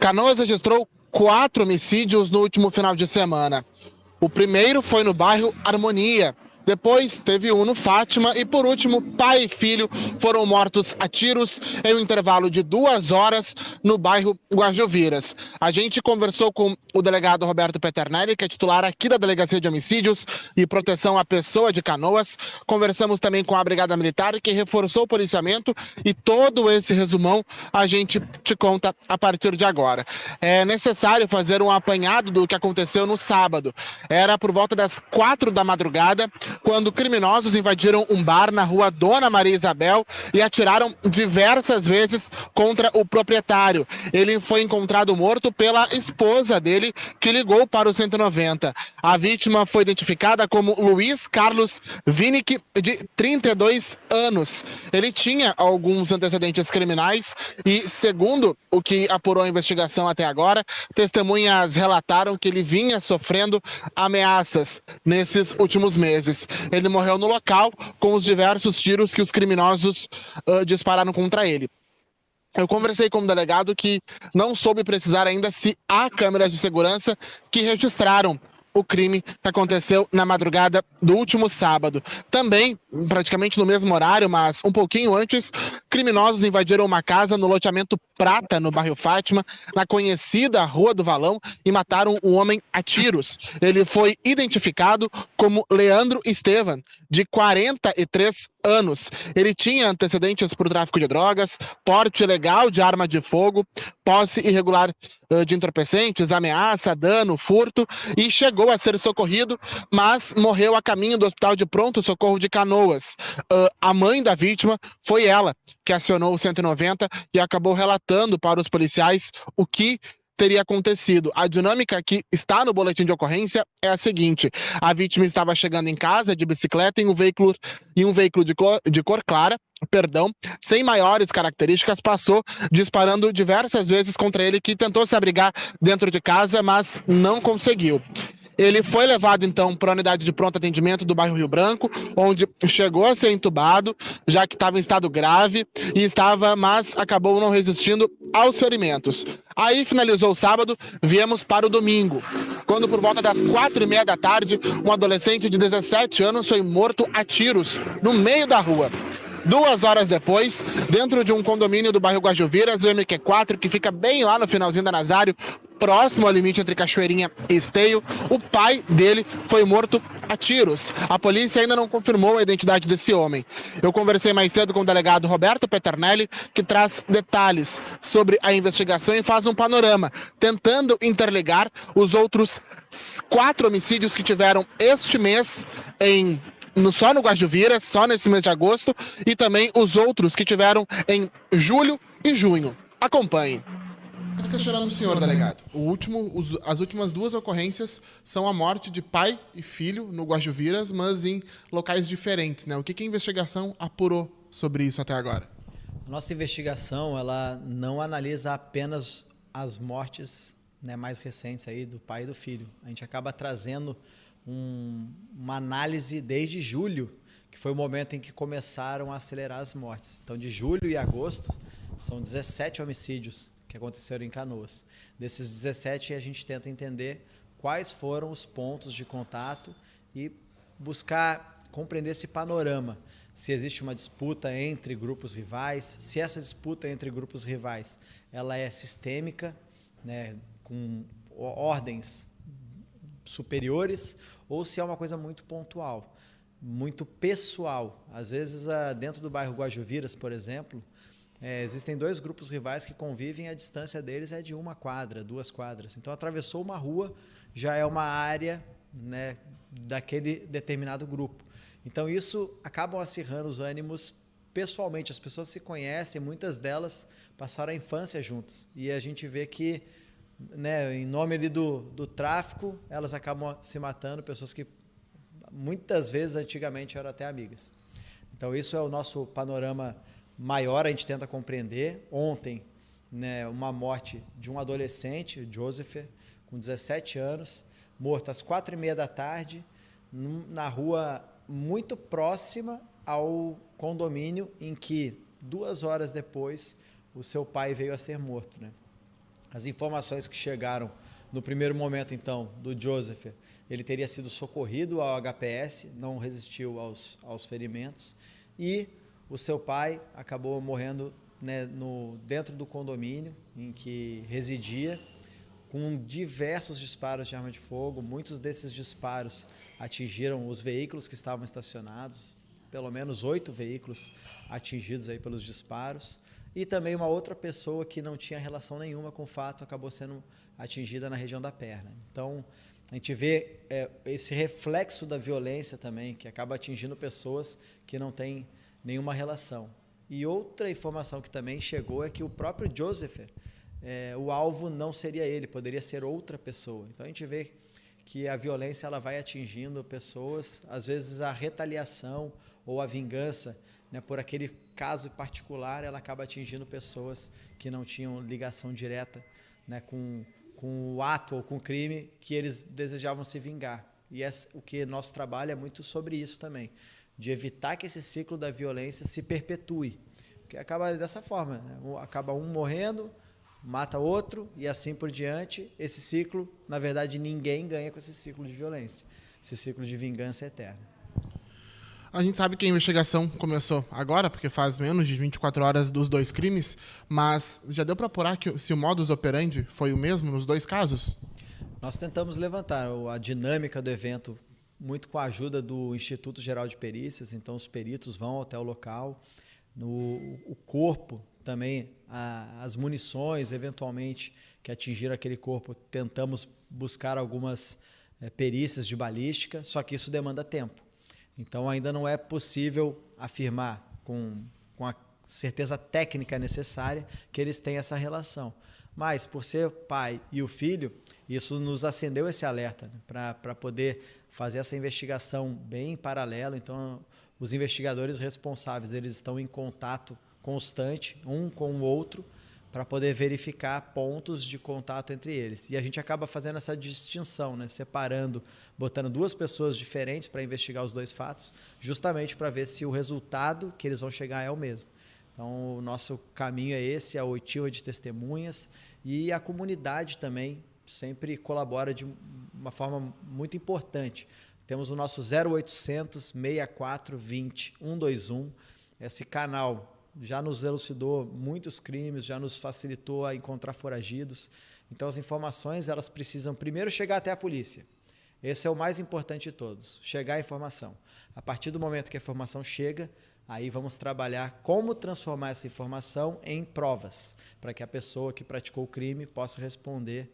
Canoas registrou 4 homicídios no último final de semana. O primeiro foi no bairro Harmonia. Depois teve um no Fátima e, por último, pai e filho foram mortos a tiros em um intervalo de 2 horas no bairro Guajuviras. A gente conversou com o delegado Roberto Peternelli, que é titular aqui da Delegacia de Homicídios e Proteção à Pessoa de Canoas. Conversamos também com a Brigada Militar, que reforçou o policiamento, e todo esse resumão a gente te conta a partir de agora. É necessário fazer um apanhado do que aconteceu no sábado. Era por volta das 4 da madrugada, quando criminosos invadiram um bar na rua Dona Maria Isabel e atiraram diversas vezes contra o proprietário. Ele foi encontrado morto pela esposa dele, que ligou para o 190. A vítima foi identificada como Luiz Carlos Vinick, de 32 anos. Ele tinha alguns antecedentes criminais e, segundo o que apurou a investigação até agora, testemunhas relataram que ele vinha sofrendo ameaças nesses últimos meses. Ele morreu no local com os diversos tiros que os criminosos dispararam contra ele. Eu conversei com um delegado que não soube precisar ainda se há câmeras de segurança que registraram o crime que aconteceu na madrugada do último sábado. Também, praticamente no mesmo horário, mas um pouquinho antes, criminosos invadiram uma casa no loteamento Prata, no bairro Fátima, na conhecida Rua do Valão, e mataram um homem a tiros. Ele foi identificado como Leandro Estevan, de 43 anos. Ele tinha antecedentes por tráfico de drogas, porte ilegal de arma de fogo, posse irregular de entorpecentes, ameaça, dano, furto, e chegou a ser socorrido, mas morreu a caminho do hospital de pronto-socorro de Canoas. A mãe da vítima foi ela que acionou o 190 e acabou relatando para os policiais o que teria acontecido. A dinâmica que está no boletim de ocorrência é a seguinte: a vítima estava chegando em casa de bicicleta em um veículo de cor clara, sem maiores características, passou disparando diversas vezes contra ele, que tentou se abrigar dentro de casa, mas não conseguiu. Ele foi levado, então, para a unidade de pronto atendimento do bairro Rio Branco, onde chegou a ser entubado, já que estava em estado grave, mas acabou não resistindo aos ferimentos. Aí finalizou o sábado, viemos para o domingo, quando por volta das 4h30 da tarde, um adolescente de 17 anos foi morto a tiros no meio da rua. 2 horas depois, dentro de um condomínio do bairro Guajuviras, o MQ4, que fica bem lá no finalzinho da Nazário, próximo ao limite entre Cachoeirinha e Esteio, o pai dele foi morto a tiros. A polícia ainda não confirmou a identidade desse homem. Eu conversei mais cedo com o delegado Roberto Peternelli, que traz detalhes sobre a investigação e faz um panorama, tentando interligar os outros 4 homicídios que tiveram este mês só no Guajuviras, só nesse mês de agosto, e também os outros que tiveram em julho e junho. Acompanhe. Questionando o senhor, delegado. As últimas 2 ocorrências são a morte de pai e filho no Guajuviras, mas em locais diferentes, né? O que a investigação apurou sobre isso até agora? A nossa investigação, ela não analisa apenas as mortes, né, mais recentes aí do pai e do filho. A gente acaba trazendo uma análise desde julho, que foi o momento em que começaram a acelerar as mortes. Então, de julho e agosto, são 17 homicídios que aconteceram em Canoas. Desses 17, a gente tenta entender quais foram os pontos de contato e buscar compreender esse panorama. Se existe uma disputa entre grupos rivais, se essa disputa entre grupos rivais ela é sistêmica, né, com ordens superiores, ou se é uma coisa muito pontual, muito pessoal. Às vezes, dentro do bairro Guajuviras, por exemplo, existem 2 grupos rivais que convivem, a distância deles é de 1 quadra, 2 quadras. Então, atravessou uma rua, já é uma área, né, daquele determinado grupo. Então, isso acaba acirrando os ânimos pessoalmente. As pessoas se conhecem, muitas delas passaram a infância juntas. E a gente vê que, né, em nome ali do tráfico, elas acabam se matando, pessoas que muitas vezes antigamente eram até amigas. Então isso é o nosso panorama maior, a gente tenta compreender. Ontem, né, uma morte de um adolescente, Joseph, com 17 anos, morto às 4h30 da tarde, na rua muito próxima ao condomínio em que 2 horas depois o seu pai veio a ser morto, né? As informações que chegaram no primeiro momento, então, do Joseph, ele teria sido socorrido ao HPS, não resistiu aos ferimentos, e o seu pai acabou morrendo, né, dentro do condomínio em que residia, com diversos disparos de arma de fogo. Muitos desses disparos atingiram os veículos que estavam estacionados, pelo menos 8 veículos atingidos aí pelos disparos, e também uma outra pessoa que não tinha relação nenhuma com o fato acabou sendo atingida na região da perna. Então, a gente vê esse reflexo da violência também, que acaba atingindo pessoas que não têm nenhuma relação. E outra informação que também chegou é que o próprio Joseph, o alvo não seria ele, poderia ser outra pessoa. Então a gente vê que a violência ela vai atingindo pessoas, às vezes a retaliação ou a vingança, né, por aquele caso particular, ela acaba atingindo pessoas que não tinham ligação direta, né, com o ato ou com o crime que eles desejavam se vingar. E o que nosso trabalho é muito sobre isso também, de evitar que esse ciclo da violência se perpetue. Porque acaba dessa forma, né? Acaba um morrendo, mata outro e assim por diante. Esse ciclo, na verdade, ninguém ganha com esse ciclo de violência. Esse ciclo de vingança é eterno. A gente sabe que a investigação começou agora, porque faz menos de 24 horas dos 2 crimes, mas já deu para apurar se o modus operandi foi o mesmo nos 2 casos? Nós tentamos levantar a dinâmica do evento muito com a ajuda do Instituto Geral de Perícias, então os peritos vão até o local, o corpo também, as munições eventualmente que atingiram aquele corpo, tentamos buscar algumas perícias de balística, só que isso demanda tempo. Então ainda não é possível afirmar com a certeza técnica necessária que eles têm essa relação. Mas por ser pai e o filho, isso nos acendeu esse alerta, né, para poder fazer essa investigação bem em paralelo. Então os investigadores responsáveis, eles estão em contato constante um com o outro para poder verificar pontos de contato entre eles. E a gente acaba fazendo essa distinção, né? Separando, botando 2 pessoas diferentes para investigar os 2 fatos, justamente para ver se o resultado que eles vão chegar é o mesmo. Então, o nosso caminho é esse, a oitiva de testemunhas, e a comunidade também sempre colabora de uma forma muito importante. Temos o nosso 0800 64 20 121, esse canal já nos elucidou muitos crimes, já nos facilitou a encontrar foragidos. Então as informações, elas precisam primeiro chegar até a polícia. Esse é o mais importante de todos, chegar a informação. A partir do momento que a informação chega, aí vamos trabalhar como transformar essa informação em provas, para que a pessoa que praticou o crime possa responder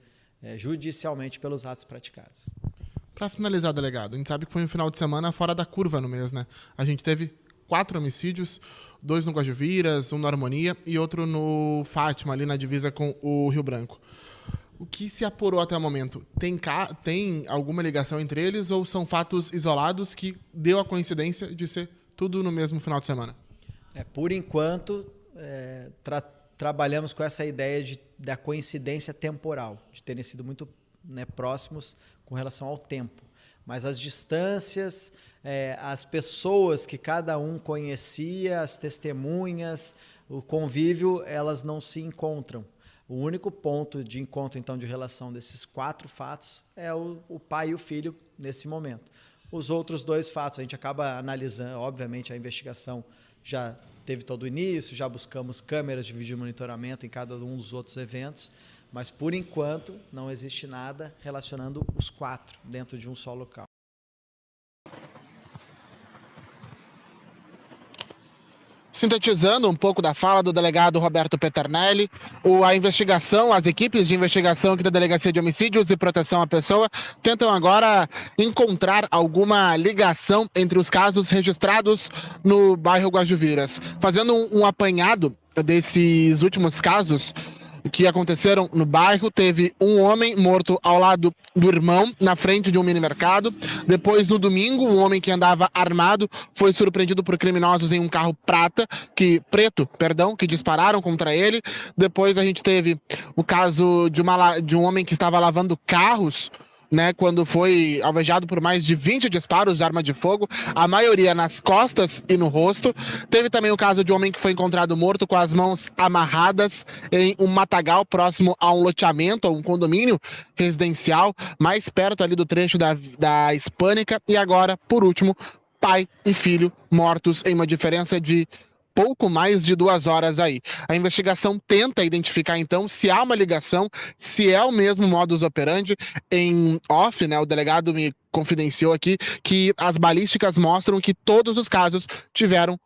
judicialmente pelos atos praticados. Para finalizar, delegado, a gente sabe que foi um final de semana fora da curva no mês, né? A gente teve 4 homicídios, 2 no Guajuviras, 1 no Harmonia e outro no Fátima, ali na divisa com o Rio Branco. O que se apurou até o momento? Tem alguma ligação entre eles ou são fatos isolados que deu a coincidência de ser tudo no mesmo final de semana? Por enquanto, trabalhamos com essa ideia da coincidência temporal, de terem sido muito, né, próximos com relação ao tempo. Mas as distâncias, as pessoas que cada um conhecia, as testemunhas, o convívio, elas não se encontram. O único ponto de encontro, então, de relação desses 4 fatos é o pai e o filho nesse momento. Os outros 2 fatos a gente acaba analisando, obviamente a investigação já teve todo o início, já buscamos câmeras de vídeo monitoramento em cada um dos outros eventos, mas por enquanto não existe nada relacionando os 4 dentro de um só local. Sintetizando um pouco da fala do delegado Roberto Peternelli, a investigação, as equipes de investigação aqui da Delegacia de Homicídios e Proteção à Pessoa tentam agora encontrar alguma ligação entre os casos registrados no bairro Guajuviras. Fazendo um apanhado desses últimos casos que aconteceram no bairro, teve um homem morto ao lado do irmão, na frente de um mini-mercado. Depois, no domingo, um homem que andava armado foi surpreendido por criminosos em um carro preto, que dispararam contra ele. Depois a gente teve o caso de um homem que estava lavando carros né, quando foi alvejado por mais de 20 disparos de arma de fogo, a maioria nas costas e no rosto. Teve também o caso de um homem que foi encontrado morto com as mãos amarradas em um matagal próximo a um loteamento, a um condomínio residencial, mais perto ali do trecho da Hispânica. E agora, por último, pai e filho mortos em uma diferença de pouco mais de 2 horas aí. A investigação tenta identificar, então, se há uma ligação, se é o mesmo modus operandi. Em off, né, o delegado me confidenciou aqui que as balísticas mostram que todos os casos tiveram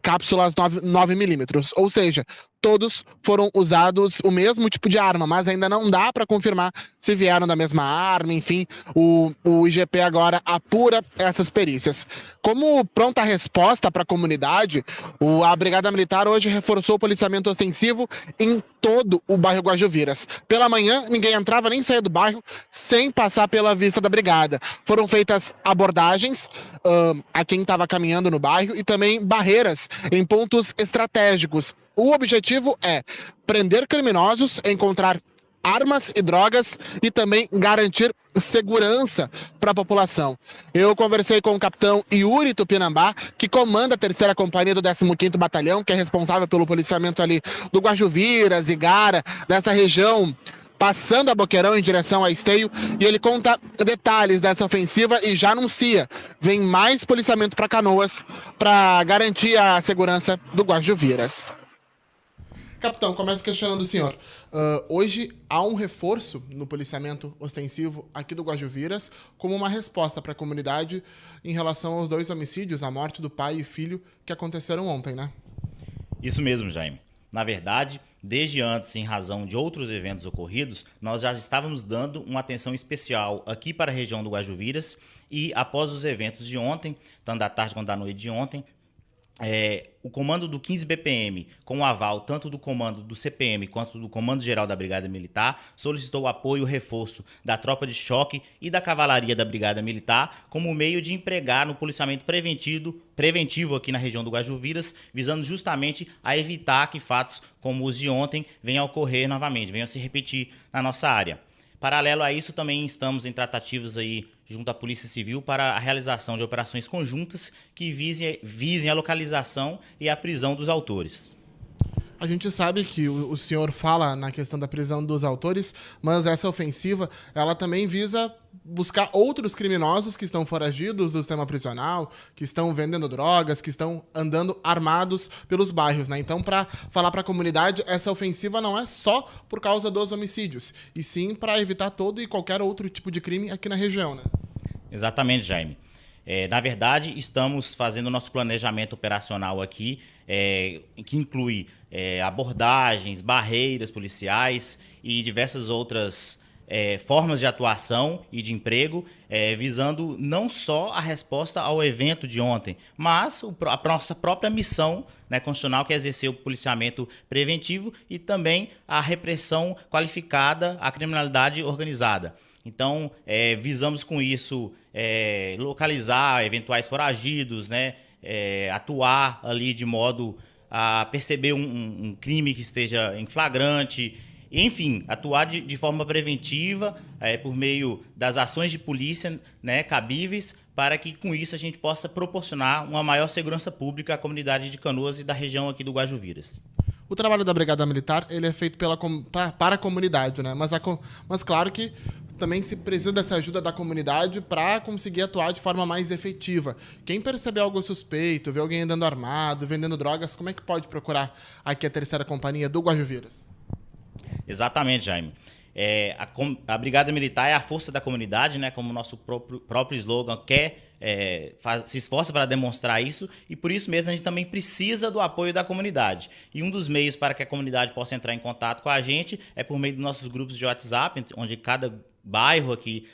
cápsulas 9mm, ou seja, todos foram usados o mesmo tipo de arma, mas ainda não dá para confirmar se vieram da mesma arma. Enfim, o IGP agora apura essas perícias. Como pronta resposta para a comunidade, a Brigada Militar hoje reforçou o policiamento ostensivo em todo o bairro Guajuviras. Pela manhã, ninguém entrava nem saía do bairro sem passar pela vista da brigada. Foram feitas abordagens a quem estava caminhando no bairro e também barreiras em pontos estratégicos. O objetivo é prender criminosos, encontrar armas e drogas e também garantir segurança para a população. Eu conversei com o capitão Yuri Tupinambá, que comanda a 3ª Companhia do 15º Batalhão, que é responsável pelo policiamento ali do Guajuviras, Igara, dessa região, passando a Boqueirão em direção a Esteio, e ele conta detalhes dessa ofensiva e já anuncia: vem mais policiamento para Canoas para garantir a segurança do Guajuviras. Capitão, começo questionando o senhor. Hoje há um reforço no policiamento ostensivo aqui do Guajuviras como uma resposta para a comunidade em relação aos 2 homicídios, a morte do pai e filho, que aconteceram ontem, né? Isso mesmo, Jaime. Na verdade, desde antes, em razão de outros eventos ocorridos, nós já estávamos dando uma atenção especial aqui para a região do Guajuviras e após os eventos de ontem, tanto da tarde quanto da noite de ontem, o comando do 15 BPM, com o aval tanto do comando do CPM quanto do Comando Geral da Brigada Militar, solicitou o apoio e o reforço da tropa de choque e da cavalaria da Brigada Militar como meio de empregar no policiamento preventivo aqui na região do Guajuviras, visando justamente a evitar que fatos como os de ontem venham a ocorrer novamente, venham a se repetir na nossa área. Paralelo a isso, também estamos em tratativas aí junto à Polícia Civil para a realização de operações conjuntas que visem a localização e a prisão dos autores. A gente sabe que o senhor fala na questão da prisão dos autores, mas essa ofensiva, ela também visa buscar outros criminosos que estão foragidos do sistema prisional, que estão vendendo drogas, que estão andando armados pelos bairros, né? Então, para falar para a comunidade, essa ofensiva não é só por causa dos homicídios, e sim para evitar todo e qualquer outro tipo de crime aqui na região, né? Exatamente, Jaime. Na verdade, estamos fazendo o nosso planejamento operacional aqui, que inclui abordagens, barreiras policiais e diversas outras formas de atuação e de emprego, visando não só a resposta ao evento de ontem, mas a nossa própria missão, né, constitucional, que é exercer o policiamento preventivo e também a repressão qualificada à criminalidade organizada. Então, visamos com isso localizar eventuais foragidos, né, atuar ali de modo a perceber um crime que esteja em flagrante, enfim, atuar de forma preventiva por meio das ações de polícia, né, cabíveis, para que com isso a gente possa proporcionar uma maior segurança pública à comunidade de Canoas e da região aqui do Guajuviras. O trabalho da Brigada Militar, ele é feito para a comunidade, né? Mas claro que também se precisa dessa ajuda da comunidade para conseguir atuar de forma mais efetiva. Quem perceber algo suspeito, ver alguém andando armado, vendendo drogas, como é que pode procurar aqui a 3ª Companhia do Guajuviras? Exatamente, Jaime. A Brigada Militar é a força da comunidade, né? Como o nosso próprio slogan se esforça para demonstrar isso, e por isso mesmo a gente também precisa do apoio da comunidade. E um dos meios para que a comunidade possa entrar em contato com a gente é por meio dos nossos grupos de WhatsApp, onde cada bairro aqui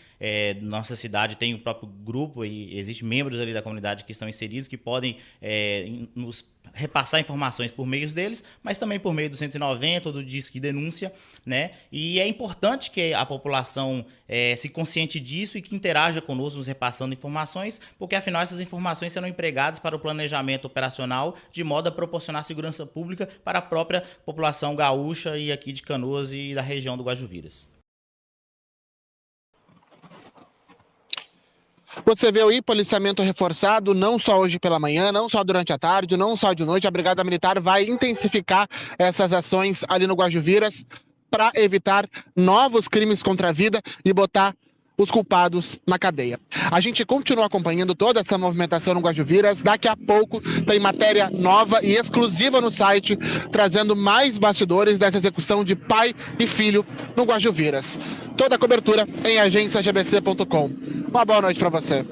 nossa cidade tem o próprio grupo e existem membros ali da comunidade que estão inseridos, que podem nos repassar informações por meios deles, mas também por meio do 190 ou do Disque Denúncia, né? E é importante que a população se consciente disso e que interaja conosco nos repassando informações, porque afinal essas informações serão empregadas para o planejamento operacional de modo a proporcionar segurança pública para a própria população gaúcha e aqui de Canoas e da região do Guajuviras. Você vê aí policiamento reforçado, não só hoje pela manhã, não só durante a tarde, não só de noite. A Brigada Militar vai intensificar essas ações ali no Guajuviras para evitar novos crimes contra a vida e botar os culpados na cadeia. A gente continua acompanhando toda essa movimentação no Guajuviras. Daqui a pouco tem matéria nova e exclusiva no site, trazendo mais bastidores dessa execução de pai e filho no Guajuviras. Toda a cobertura em agenciagbc.com. Uma boa noite para você.